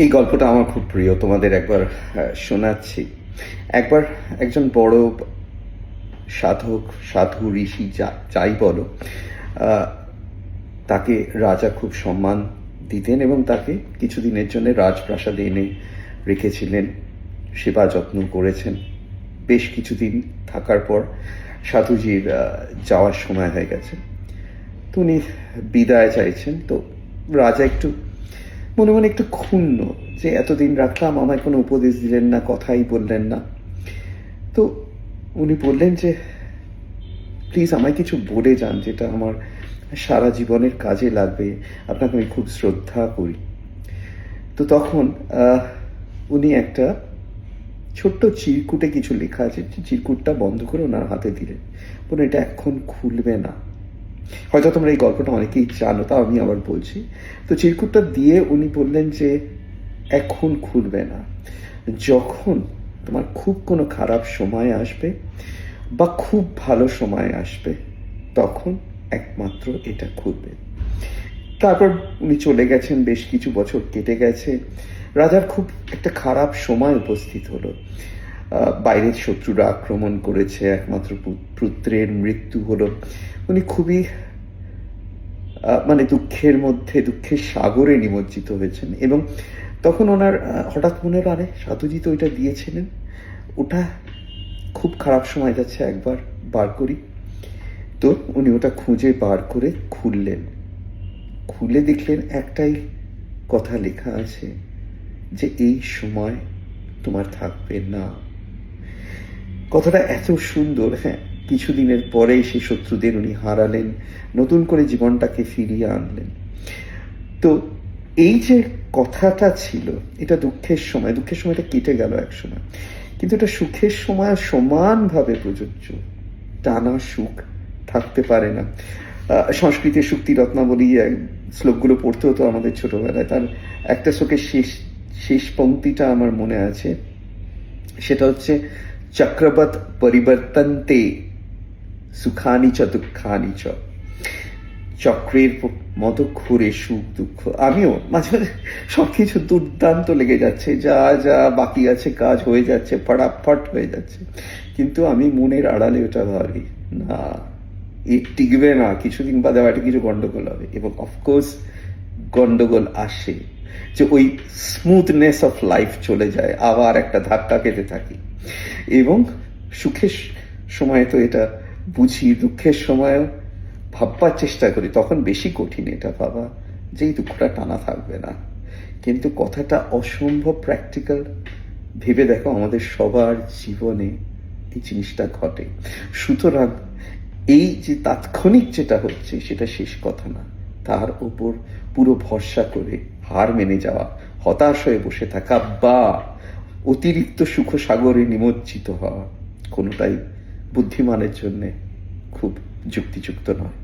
এই গল্পটা আমার খুব প্রিয়, তোমাদের একবার শোনাচ্ছি। একবার একজন বড় সাধক, সাধু, ঋষি যাই বলো, আহ, তাকে রাজা খুব সম্মান দিতেন এবং তাকে কিছুদিনের জন্য রাজপ্রাসাদে এনে রেখেছিলেন, সেবা যত্ন করেছেন। বেশ কিছুদিন থাকার পর সাধুজির যাওয়ার সময় হয়ে গেছে, তো উনি বিদায় চাইছেন। তো রাজা একটু মনে মনে একটু ক্ষুণ্ণ যে এতদিন রাখলাম, আমায় কোনো উপদেশ দিলেন না, কথাই বললেন না। তো উনি বললেন যে প্লিজ আমায় কিছু বলে যান যেটা আমার সারা জীবনের কাজে লাগবে, আপনাকে আমি খুব শ্রদ্ধা করি। তো তখন উনি একটা ছোট্ট চিরকুটে কিছু লেখা আছে, চিরকুটটা বন্ধ করে ওনার হাতে দিলেন, বলুন এটা এখন খুলবে না। হয়তো তোমরা এই গল্পটা অনেকেই জানো, তাও আমি আবার বলছি। তো চিরকুটটা দিয়ে উনি বললেন যে এখন খুলবে না, যখন তোমার খুব কোনো খারাপ সময় আসবে বা খুব ভালো সময় আসবে তখন একমাত্র এটা খুলবে। তারপর উনি চলে গেছেন, বেশ কিছু বছর কেটে গেছে। রাজার খুব একটা খারাপ সময় উপস্থিত হলো। বাইরের শত্রুরা আক্রমণ করেছে, একমাত্র পুত্রের মৃত্যু হলো। উনি খুবই মানে দুঃখের মধ্যে, দুঃখের সাগরে নিমজ্জিত হয়েছেন। এবং তখন ওনার হঠাৎ মনে হলো, আরে সাধুজি তো ওইটা দিয়েছিলেন, ওটা খুব খারাপ সময় যাচ্ছে, একবার বার করি। তো উনি ওটা খুঁজে বার করে খুললেন। খুলে দেখলেন একটাই কথা লেখা আছে, যে এই সময় তোমার থাকবে না। কথাটা এত সুন্দর। হ্যাঁ, কিছুদিনের পরেই সেই শত্রুদের উনি হারালেন, নতুন করে জীবনটাকে ফিরিয়ে আনলেন। তো এই যে কথাটা ছিল, এটা দুঃখের সময়, দুঃখের সময়টা কেটে গেল এক সময়, কিন্তু এটা সুখের সময় সমানভাবে প্রযোজ্য। টানা সুখ থাকতে পারে না। সংস্কৃতের সুক্তি রত্নাবলী শ্লোকগুলো পড়তে হতো আমাদের ছোটবেলায়। তার একটা শ্লোকের শেষ শেষ পংক্তিটা আমার মনে আছে, সেটা হচ্ছে চক্রবৎ পরিবর্তন্তে সুখানি চ দুঃখানি চ। চক্রের মতো ঘুরে সুখ দুঃখ। আমিও মাঝে মাঝে সবকিছু দুর্দান্ত লেগে যাচ্ছে, যা যা বাকি আছে কাজ হয়ে যাচ্ছে, ফটাফট হয়ে যাচ্ছে, কিন্তু আমি মনের আড়ালে ওটা ভাবি না, এ টিকবে না, কিছুদিন বাদে হয়তো কিছু গন্ডগোল হবে। এবং অফকোর্স গন্ডগোল আসে, যে ওই স্মুথনেস অফ লাইফ চলে যায়, আবার একটা ধাক্কা খেতে থাকি। এবং সুখের সময় তো এটা বুঝি, দুঃখের সময়ও ভাববার চেষ্টা করি, তখন বেশি কঠিন এটা ভাবা যে এই দুঃখটা টানা থাকবে না। কিন্তু কথাটা অসম্ভব প্র্যাকটিক্যাল। ভেবে দেখো, আমাদের সবার জীবনে এই জিনিসটা ঘটে। সুতরাং এই যে তাৎক্ষণিক যেটা হচ্ছে সেটা শেষ কথা না, তার উপর পুরো ভরসা করে হার মেনে যাওয়া, হতাশ হয়ে বসে থাকা বা অতিরিক্ত সুখ সাগরে নিমজ্জিত হওয়া, কোনোটাই বুদ্ধিমানের জন্যে খুব যুক্তিযুক্ত নয়।